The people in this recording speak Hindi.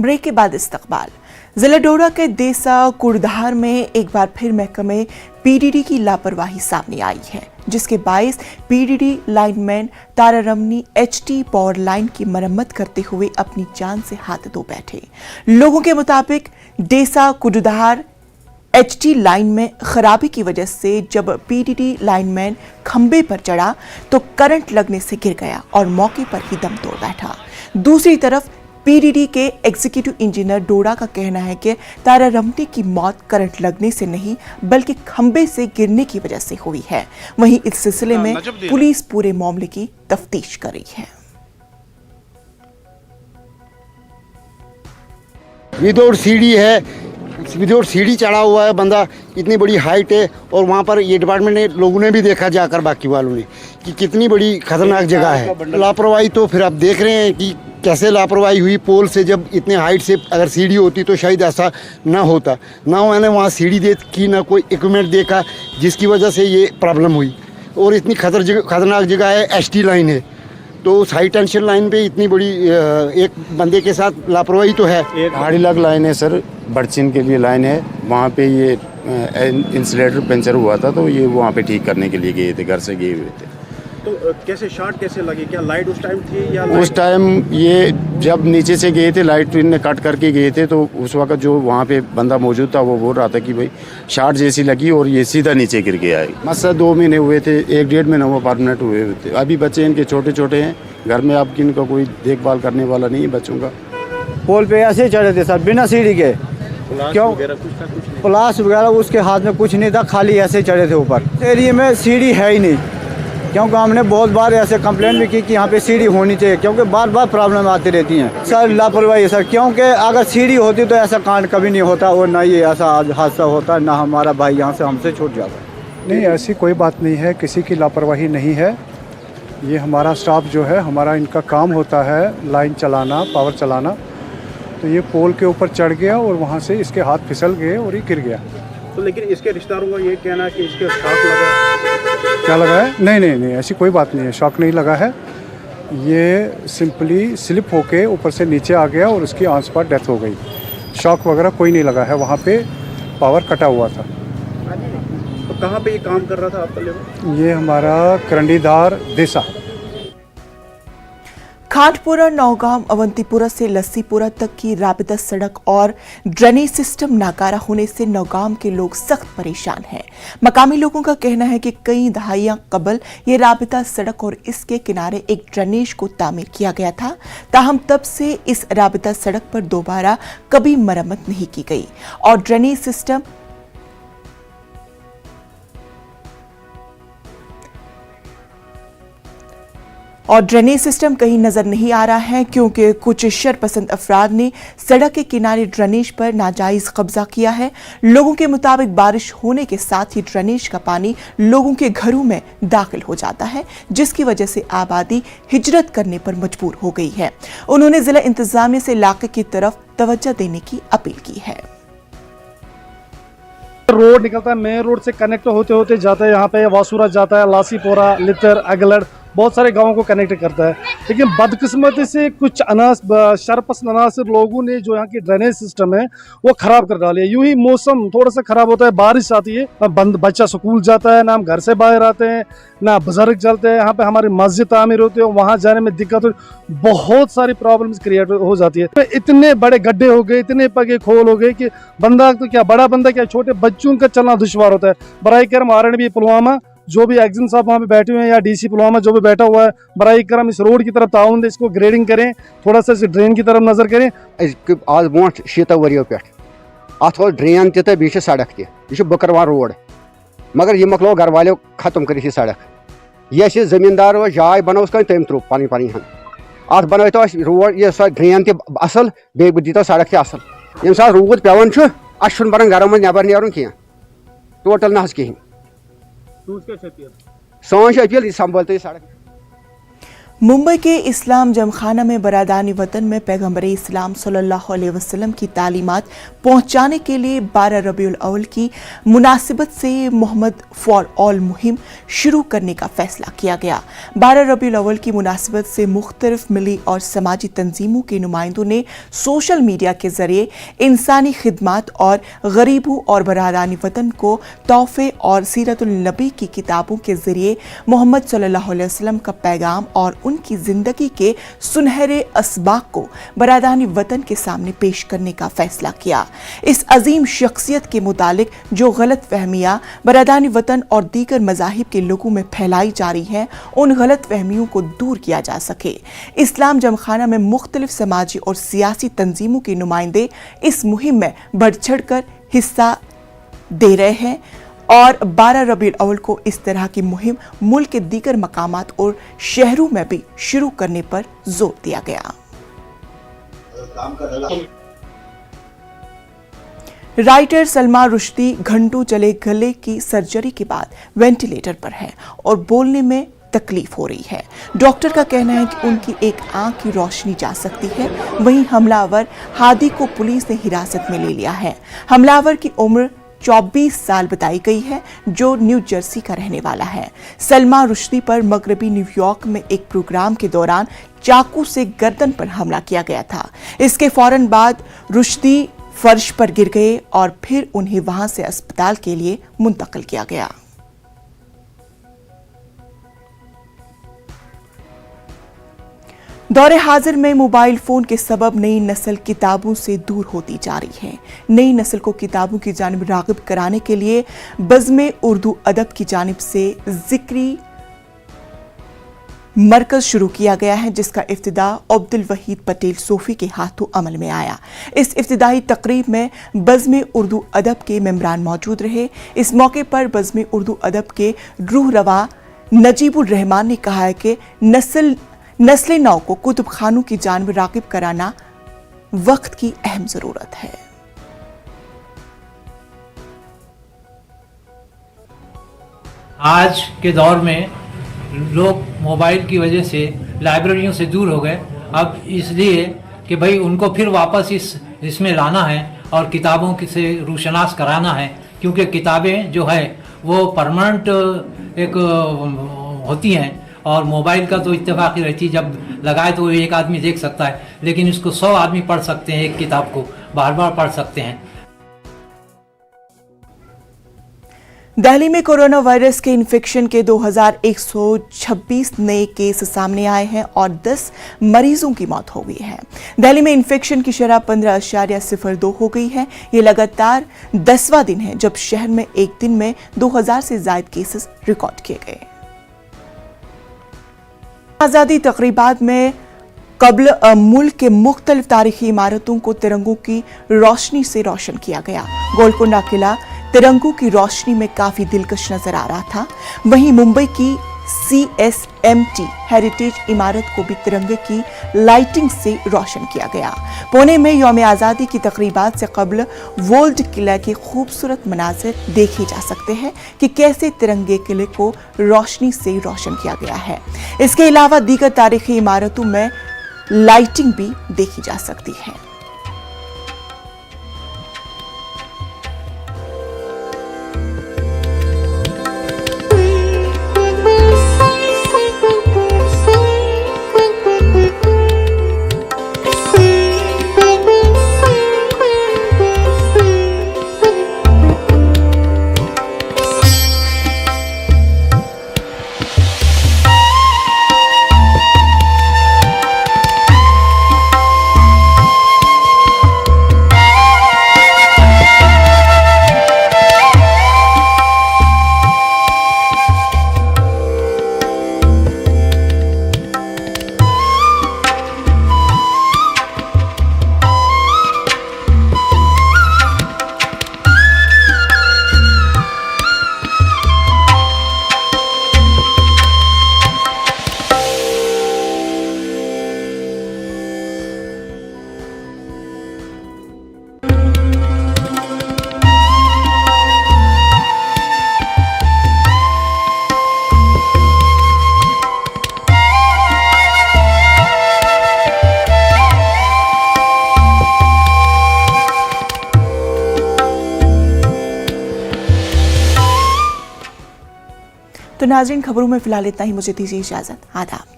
ब्रेक के बाद इस्तकबाल। जिला डोडा के देसा कुड़धार में एक बार फिर महकमे पीडीडी की लापरवाही सामने आई है, जिसके बायस पीडीडी लाइनमैन तारा रमनी एचटी पावर लाइन की मरम्मत करते हुए अपनी जान से हाथ धो बैठे। लोगों के मुताबिक देसा कुड़धार एचटी लाइन में खराबी की वजह से जब पीडीडी लाइनमैन खंबे पर चढ़ा तो करंट लगने से गिर गया और मौके पर ही दम तोड़ बैठा। दूसरी तरफ पीडीडी के एग्जीक्यूटिव इंजीनियर डोडा का कहना है कि तारा रमनी की मौत करंट लगने से नहीं बल्कि खंबे से गिरने की वजह से हुई है। वहीं इस सिलसिले में पुलिस पूरे मामले की तफ्तीश कर रही है। विदाउट सीढ़ी है, विदाउट सीढ़ी चढ़ा हुआ है बंदा, इतनी बड़ी हाइट है। और वहाँ पर ये डिपार्टमेंट ने लोगों ने भी देखा जाकर, बाकी वालों ने, कि कितनी बड़ी खतरनाक जगह है। लापरवाही तो फिर आप देख रहे हैं कि कैसे लापरवाही हुई। पोल से जब इतने हाइट से अगर सीढ़ी होती तो शायद ऐसा ना होता। ना मैंने वहाँ सीढ़ी देखी, ना कोई इक्विपमेंट देखा, जिसकी वजह से ये प्रॉब्लम हुई। और इतनी खतरनाक जगह है, एचटी लाइन है, तो उस हाई टेंशन लाइन पे इतनी बड़ी एक बंदे के साथ लापरवाही तो है। एक हाड़ी लग लाइन है सर, बर्चिन के लिए लाइन है। वहाँ पे ये इंसुलेटर पंचर हुआ था, तो ये वहाँ पे ठीक करने के लिए गए थे, घर से गए हुए थे। तो कैसे शॉर्ट कैसे लगी? क्या लाइट उस टाइम थी या उस टाइम ये जब नीचे से गए थे, लाइट ने कट करके गए थे, तो उस वक्त जो वहाँ पे बंदा मौजूद था वो बोल रहा था कि भाई शॉर्ट जैसी लगी और ये सीधा नीचे गिर गया। मसला 2 महीने हुए थे, 1-1.5 महीना हुआ परमानेंट हुए थे। अभी बच्चे इनके छोटे छोटे हैं, घर में अब इनका कोई देखभाल करने वाला नहीं है बच्चों का। पोल पे ऐसे चढ़े थे सर, बिना सीढ़ी के। क्यों? प्लास वगैरह उसके हाथ में कुछ नहीं था, खाली ऐसे चढ़े थे ऊपर। एरिया में सीढ़ी है ही नहीं, क्योंकि हमने बहुत बार ऐसे कंप्लेंट भी की कि यहाँ पे सीढ़ी होनी चाहिए, क्योंकि बार बार प्रॉब्लम आती रहती हैं। सर लापरवाही है सर, क्योंकि अगर सीढ़ी होती तो ऐसा कांड कभी नहीं होता और ना ये ऐसा हादसा होता, ना हमारा भाई यहाँ से हमसे छूट जाता। नहीं, ऐसी कोई बात नहीं है, किसी की लापरवाही नहीं है। ये हमारा स्टाफ जो है, हमारा इनका काम होता है लाइन चलाना, पावर चलाना। तो ये पोल के ऊपर चढ़ गया और वहाँ से इसके हाथ फिसल गए और ये गिर गया। तो लेकिन इसके रिश्तेदारों का ये कहना है कि इसके शॉक लगा। क्या लगा है? नहीं, ऐसी कोई बात नहीं है, शॉक नहीं लगा है। ये सिंपली स्लिप होके ऊपर से नीचे आ गया और उसकी ऑन स्पॉट डेथ हो गई। शॉक वगैरह कोई नहीं लगा है, वहाँ पे पावर कटा हुआ था। तो कहाँ पे ये काम कर रहा था आपका लेबर? ये हमारा करंडीधार देसा। खाटपुरा नौगांव अवंतीपुरा से लस्सीपुरा तक की राबिता सड़क और ड्रेनेज सिस्टम नाकारा होने से नौगांव के लोग सख्त परेशान हैं। मकामी लोगों का कहना है कि कई दहाइयां कबल ये राबिता सड़क और इसके किनारे एक ड्रेनेज को तामीर किया गया था, ताहम तब से इस राबिता सड़क पर दोबारा कभी मरम्मत नहीं की गई और ड्रेनेज सिस्टम कहीं नजर नहीं आ रहा है, क्योंकि कुछ शरपसंद अफराद ने सड़क के किनारे ड्रेनेज पर नाजायज कब्जा किया है। लोगों के मुताबिक बारिश होने के साथ ही ड्रेनेज का पानी लोगों के घरों में दाखिल हो जाता है, जिसकी वजह से आबादी हिजरत करने पर मजबूर हो गई है। उन्होंने जिला इंतजामिया से इलाके की तरफ तवज्जो देने की अपील की है। रोड निकलता है, मेन रोड से कनेक्ट होते होते जाता है, यहाँ पे वासूरा जाता है, लासीपोरा, लितर, अगलड़, बहुत सारे गांवों को कनेक्ट करता है। लेकिन बदकिस्मती से कुछ शरपसंद अनासर लोगों ने जो यहाँ की ड्रेनेज सिस्टम है वो खराब कर डाली है। यूं ही मौसम थोड़ा सा खराब होता है, बारिश आती है, बच्चा स्कूल जाता है, ना हम घर से बाहर आते हैं, ना बुजुर्ग चलते हैं। यहाँ पे हमारी मस्जिद तामीर होती है, वहाँ जाने में दिक्कत होती, बहुत सारी प्रॉब्लम्स क्रिएट हो जाती है। इतने बड़े गड्ढे हो गए, इतने पगे खोल हो गए कि बंदा तो क्या, बड़ा बंदा क्या, छोटे बच्चों का चलना दुश्वार होता है। बराई करम आरएनबी पुलवामा जो भी एग्जिन साहब वहाँ पे बैठे हुए हैं या डीसी पुलवामा जो भी बैठा हुआ है, बराई करम इस रोड की तरफ ताउन दे, इसको ग्रेडिंग करें, थोड़ा सा इस ड्रेन की तरफ नजर करें। आज ब्रोट 6 वरियों पे अत ड्रेन तो बी सड़क तह बकरवार रोड, मगर यह मकलो घर वालों खत्म कर सड़क। यह जमींदार जाय बनोस तम त्रो पन हन अत बन तो रोड यह ड्रेन तसल बे दी सड़क तसल। ये सात रूद पेवान अस बन घर मज नबर नीर कह टोटल ना कहें। सोच अपील संभल सड़क। मुंबई के इस्लाम जमखाना में बरादानी वतन में पैगंबर इस्लाम सल्लल्लाहु अलैहि वसल्लम की तालीमात पहुंचाने के लिए 12 रबीउल अव्वल की मुनासिबत से मोहम्मद फॉर ऑल मुहिम शुरू करने का फैसला किया गया। 12 रबीउल अव्वल की मुनासिबत से मुख्तलिफ मिली और समाजी तंजीमों के नुमाइंदों ने सोशल मीडिया के जरिए इंसानी खिदमात और गरीबों और बरादानी वतन को तोहफे और सीरतुल नबी की किताबों के जरिए मोहम्मद सल्लल्लाहु अलैहि वसल्लम का पैगाम और उनकी जिंदगी के सुनहरे असबाक को बरादानी वतन के सामने पेश करने का फैसला किया। इस अजीम शख्सियत के मुतालिक जो गलत फहमियां बरादानी वतन और दीगर मजाहिब के लोगों में फैलाई जा रही हैं, उन गलत फहमियों को दूर किया जा सके। इस्लाम जमखाना में मुख्तलिफ समाजी और सियासी तंजीमों के नुमाइंदे इस मुहिम में बढ़ चढ़ कर हिस्सा दे रहे हैं और 12 रबीउल अव्वल को इस तरह की मुहिम मुल्क के दीगर मकामात और शहरों में भी शुरू करने पर जोर दिया गया। राइटर सलमा रुश्दी घंटों चले गले की सर्जरी के बाद वेंटिलेटर पर है और बोलने में तकलीफ हो रही है। डॉक्टर का कहना है कि उनकी एक आंख की रोशनी जा सकती है। वहीं हमलावर हादी को पुलिस ने हिरासत में ले लिया है। हमलावर की उम्र 24 साल बताई गई है, जो न्यू जर्सी का रहने वाला है। सलमा रुश्दी पर मगरबी न्यूयॉर्क में एक प्रोग्राम के दौरान चाकू से गर्दन पर हमला किया गया था। इसके फौरन बाद रुश्दी फर्श पर गिर गए और फिर उन्हें वहां से अस्पताल के लिए मुंतकिल किया गया। दौरे हाजिर में मोबाइल फोन के सबब नई नस्ल किताबों से दूर होती जा रही है। नई नस्ल को किताबों की जानिब रागिब कराने के लिए बज़्म उर्दू अदब की जानिब से जिक्री मरकज शुरू किया गया है, जिसका इफ्तिदा अब्दुल वहीद पटेल सोफी के हाथों अमल में आया। इस इफ्तिदाई तकरीब में बज़्म उर्दू अदब के मेंबरान मौजूद रहे। इस मौके पर बज़्म उर्दू अदब के रूह रवा नजीबुर रहमान ने कहा है कि नस्ल नौ को कुतुब खानों की जानिब रागिब कराना वक्त की अहम जरूरत है। आज के दौर में लोग मोबाइल की वजह से लाइब्रेरियों से दूर हो गए। अब इसलिए कि भाई उनको फिर वापस इसमें लाना है और किताबों से रूशनास कराना है, क्योंकि किताबें जो है वो परमानेंट एक होती हैं और मोबाइल का तो इत्तेफाकी रहती है, जब लगाए तो एक आदमी देख सकता है, लेकिन इसको 100 आदमी पढ़ सकते हैं। एक किताब को बार बार पढ़ सकते हैं। दिल्ली में कोरोना वायरस के इन्फेक्शन के 2126 नए केस सामने आए हैं और 10 मरीजों की मौत हो गई है। दिल्ली में इन्फेक्शन की शरह 15.02 हो गई है। ये लगातार 10वां दिन है जब शहर में एक दिन में 2000 से ज्यादा केसेस रिकॉर्ड किए गए। आज़ादी तकरीबात में कब्ल मुल्क के मुख्तलिफ तारीखी इमारतों को तिरंगों की रोशनी से रोशन किया गया। गोलकुंडा किला तिरंगों की रोशनी में काफी दिलकश नजर आ रहा था। वहीं मुंबई की CSMT हेरिटेज इमारत को भी तिरंगे की लाइटिंग से रोशन किया गया। पुणे में यौम आज़ादी की तकरीबात से कब्ल वोल्ड किला के खूबसूरत मनाजिर देखे जा सकते हैं कि कैसे तिरंगे किले को रोशनी से रोशन किया गया है। इसके अलावा दीगर तारीखी इमारतों में लाइटिंग भी देखी जा सकती है। तो नाज़रीन, खबरों में फिलहाल इतना ही। मुझे दीजिए इजाज़त। आदाब।